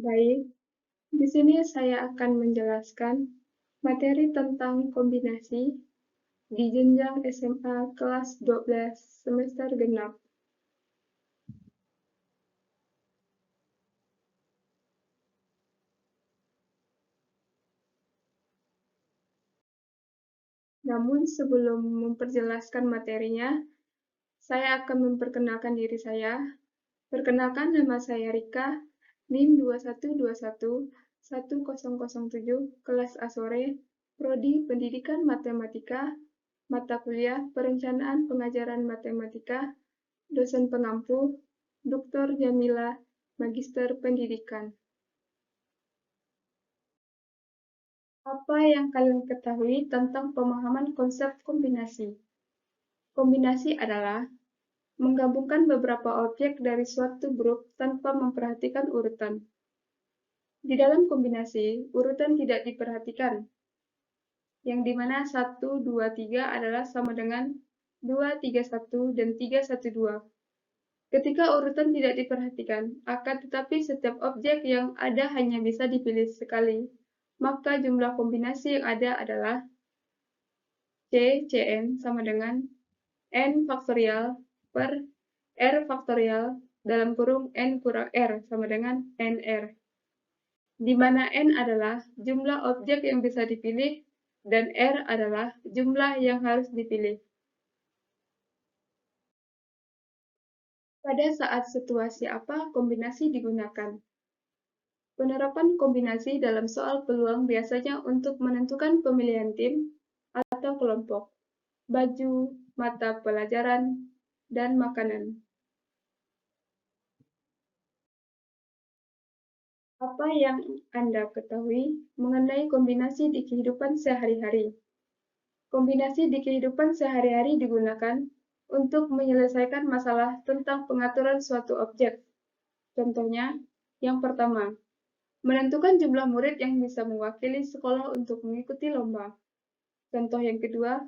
Baik, di sini saya akan menjelaskan materi tentang kombinasi di jenjang SMA kelas 12 semester genap. Namun sebelum memperjelaskan materinya, saya akan memperkenalkan diri saya. Perkenalkan, nama saya Rika, NIM 21211007, kelas A sore, Prodi Pendidikan Matematika, mata kuliah Perencanaan Pengajaran Matematika, dosen pengampu, Dr. Jamila, Magister Pendidikan. Apa yang kalian ketahui tentang pemahaman konsep kombinasi? Kombinasi adalah menggabungkan beberapa objek dari suatu grup tanpa memperhatikan urutan. Di dalam kombinasi, urutan tidak diperhatikan, yang dimana 1, 2, 3 adalah sama dengan 2, 3, 1, dan 3, 1, 2. Ketika urutan tidak diperhatikan, akan tetapi setiap objek yang ada hanya bisa dipilih sekali, maka jumlah kombinasi yang ada adalah Cn sama dengan n faktorial per r faktorial dalam kurung n kurang r sama dengan nr, di mana n adalah jumlah objek yang bisa dipilih dan r adalah jumlah yang harus dipilih. Pada saat situasi apa kombinasi digunakan? Penerapan kombinasi dalam soal peluang biasanya untuk menentukan pemilihan tim atau kelompok, baju, mata pelajaran, dan makanan. Apa yang Anda ketahui mengenai kombinasi di kehidupan sehari-hari? Kombinasi di kehidupan sehari-hari digunakan untuk menyelesaikan masalah tentang pengaturan suatu objek. Contohnya, yang pertama, menentukan jumlah murid yang bisa mewakili sekolah untuk mengikuti lomba. Contoh yang kedua,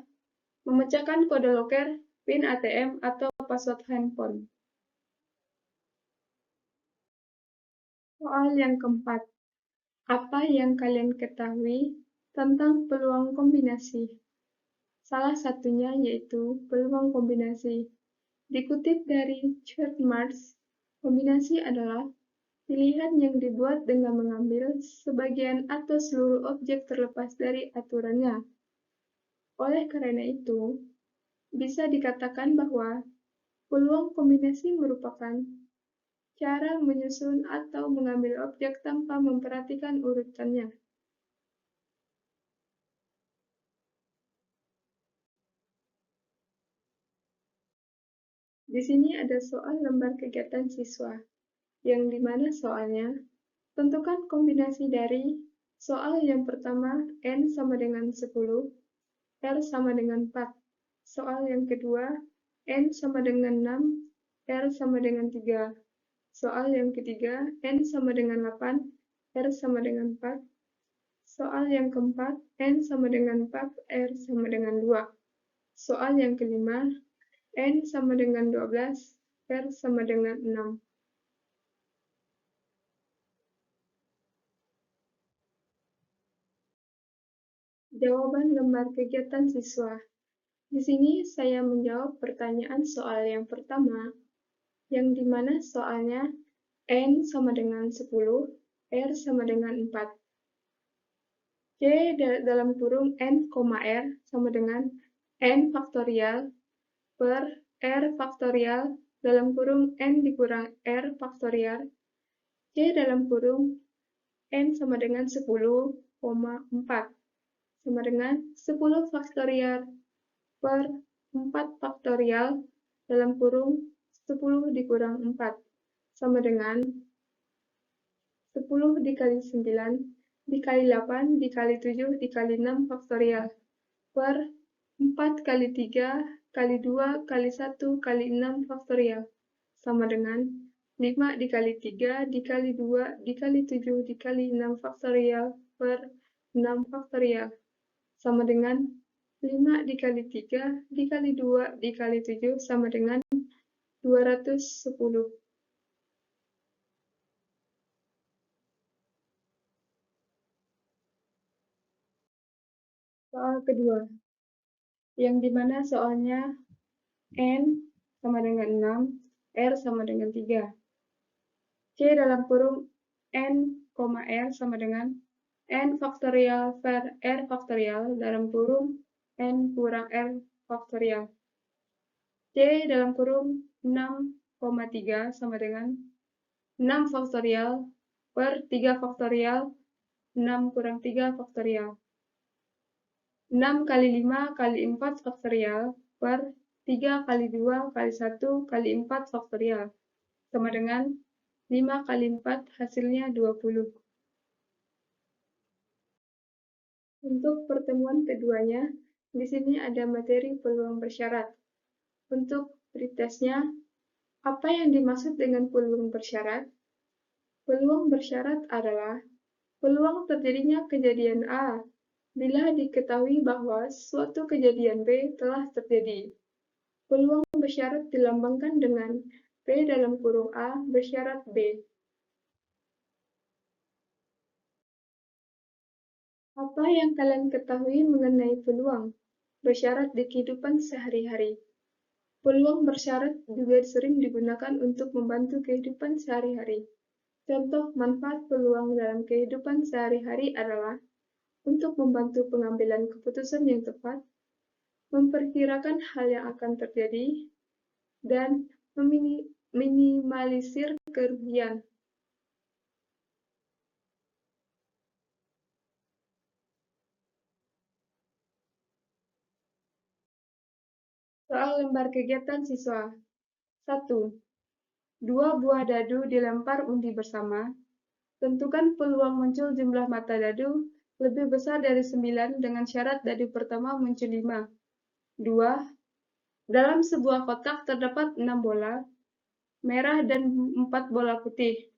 memecahkan kode loker, PIN ATM, atau password handphone. Soal yang keempat, apa yang kalian ketahui tentang peluang kombinasi? Salah satunya yaitu peluang kombinasi. Dikutip dari Church-Mars, kombinasi adalah pilihan yang dibuat dengan mengambil sebagian atau seluruh objek terlepas dari aturannya. Oleh karena itu, bisa dikatakan bahwa peluang kombinasi merupakan cara menyusun atau mengambil objek tanpa memperhatikan urutannya. Di sini ada soal lembar kegiatan siswa, yang dimana soalnya tentukan kombinasi dari soal yang pertama N sama dengan 10, R sama dengan 4. Soal yang kedua N sama dengan 6, R sama dengan 3. Soal yang ketiga N sama dengan 8, R sama dengan 4. Soal yang keempat N sama dengan 4, R sama dengan 2. Soal yang kelima N sama dengan 12, R sama dengan 6. Jawaban lembar kegiatan siswa. Di sini saya menjawab pertanyaan soal yang pertama, yang dimana soalnya N sama dengan 10, R sama dengan 4. C dalam kurung N, R sama dengan N faktorial per R faktorial dalam kurung N dikurang R faktorial. C dalam kurung N sama dengan 10,4 sama dengan 10 faktorial per 4 faktorial dalam kurung 10 dikurang 4 sama dengan 10 dikali 9 dikali 8 dikali 7 dikali 6 faktorial per 4 kali 3 kali 2 kali 1 kali 6 faktorial sama dengan 5 dikali 3 dikali 2 dikali 7 dikali 6 faktorial per 6 faktorial sama dengan 5 dikali 3 dikali 2 dikali 7 sama dengan 210. Soal kedua, yang dimana soalnya N sama dengan 6, R sama dengan 3. C dalam kurung N, R sama dengan N faktorial per R faktorial dalam kurung N kurang R faktorial. C dalam kurung 6,3 sama dengan 6 faktorial per 3 faktorial 6 kurang 3 faktorial. 6 kali 5 kali 4 faktorial per 3 kali 2 kali 1 kali 4 faktorial sama dengan 5 kali 4 hasilnya 20. Untuk pertemuan keduanya, di sini ada materi peluang bersyarat. Untuk pretestnya, apa yang dimaksud dengan peluang bersyarat? Peluang bersyarat adalah peluang terjadinya kejadian A bila diketahui bahwa suatu kejadian B telah terjadi. Peluang bersyarat dilambangkan dengan P dalam kurung A bersyarat B. Apa yang kalian ketahui mengenai peluang bersyarat di kehidupan sehari-hari? Peluang bersyarat juga sering digunakan untuk membantu kehidupan sehari-hari. Contoh manfaat peluang dalam kehidupan sehari-hari adalah untuk membantu pengambilan keputusan yang tepat, memperkirakan hal yang akan terjadi, dan meminimalisir kerugian. Soal lembar kegiatan siswa. 1. 2 buah dadu dilempar undi bersama. Tentukan peluang muncul jumlah mata dadu lebih besar dari 9 dengan syarat dadu pertama muncul 5. 2. Dalam sebuah kotak terdapat 6 bola merah dan 4 bola putih.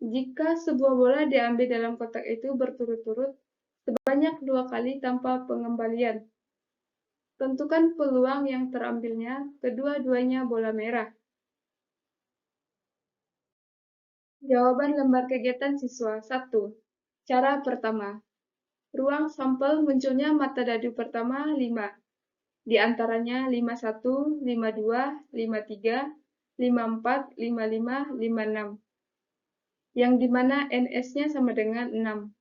Jika sebuah bola diambil dalam kotak itu berturut-turut sebanyak 2 kali tanpa pengembalian, tentukan peluang yang terambilnya kedua-duanya bola merah. Jawaban lembar kegiatan siswa. 1. Cara pertama. Ruang sampel munculnya mata dadu pertama 5. Di antaranya 51, 52, 53, 54, 55, 56. Yang dimana NS-nya sama dengan 6.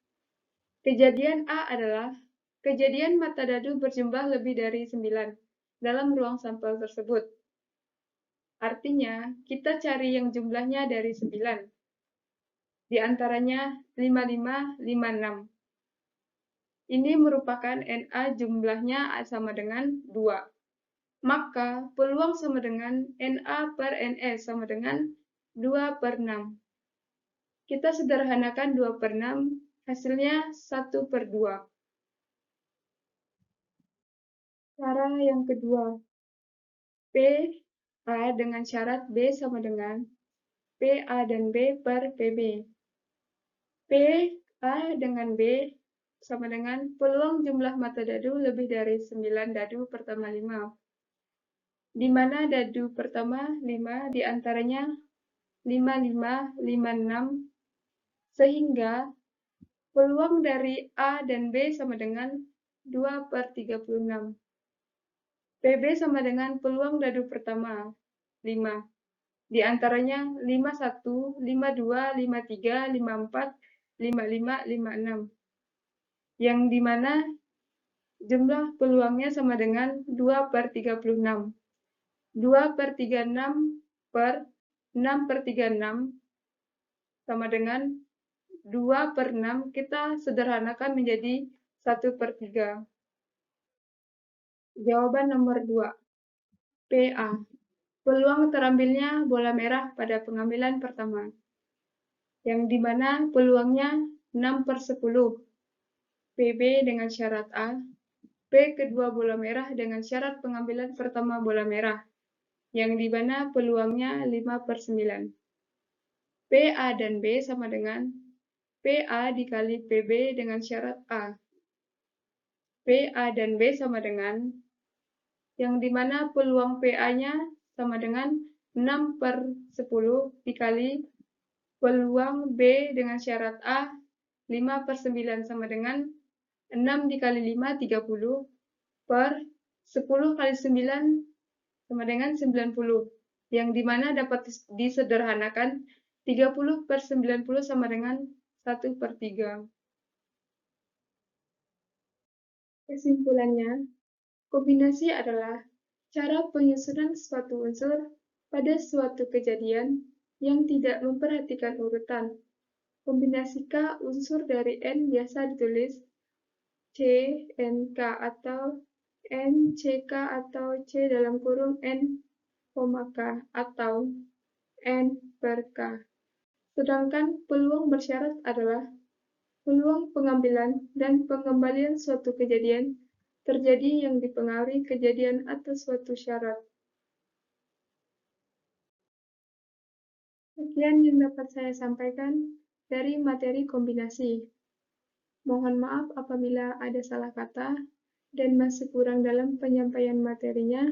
Kejadian A adalah kejadian mata dadu berjumlah lebih dari 9 dalam ruang sampel tersebut. Artinya, kita cari yang jumlahnya dari 9. Di antaranya 55, 56. Ini merupakan NA jumlahnya sama dengan 2. Maka peluang sama dengan NA per NS sama dengan 2 per 6. Kita sederhanakan 2 per 6, hasilnya 1 per 2. Cara yang kedua, P A dengan syarat B sama dengan PA dan B per PB. P A dengan B sama dengan peluang jumlah mata dadu lebih dari 9 dadu pertama 5. Di mana dadu pertama 5 diantaranya 55, 56, sehingga peluang dari A dan B sama dengan 2 per 36. PB sama dengan peluang dadu pertama 5. Di antaranya 51, 52, 53, 54, 55, 56. Yang dimana jumlah peluangnya sama dengan 2 per 36. 2 per 36 per 6 per 36 sama dengan 2 per 6, kita sederhanakan menjadi 1 per 3. Jawaban nomor 2. PA. Peluang terambilnya bola merah pada pengambilan pertama, yang dimana peluangnya 6 per 10. PB dengan syarat A. P kedua bola merah dengan syarat pengambilan pertama bola merah, yang dimana peluangnya 5 per 9. PA dan B sama dengan PA dikali PB dengan syarat A. PA dan B sama dengan, yang dimana peluang PA-nya sama dengan 6 per 10 dikali peluang B dengan syarat A 5 per 9 sama dengan 6 dikali 5, 30, per 10 kali 9 sama dengan 90, yang dimana dapat disederhanakan 30 per 90 sama dengan 1/3. Kesimpulannya, kombinasi adalah cara penyusunan suatu unsur pada suatu kejadian yang tidak memperhatikan urutan. Kombinasi K unsur dari N biasa ditulis C, N, K atau N, C, K atau C dalam kurung N, K atau N per K. Sedangkan peluang bersyarat adalah peluang pengambilan dan pengembalian suatu kejadian terjadi yang dipengaruhi kejadian atas suatu syarat. Sekian yang dapat saya sampaikan dari materi kombinasi. Mohon maaf apabila ada salah kata dan masih kurang dalam penyampaian materinya.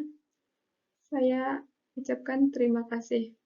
Saya ucapkan terima kasih.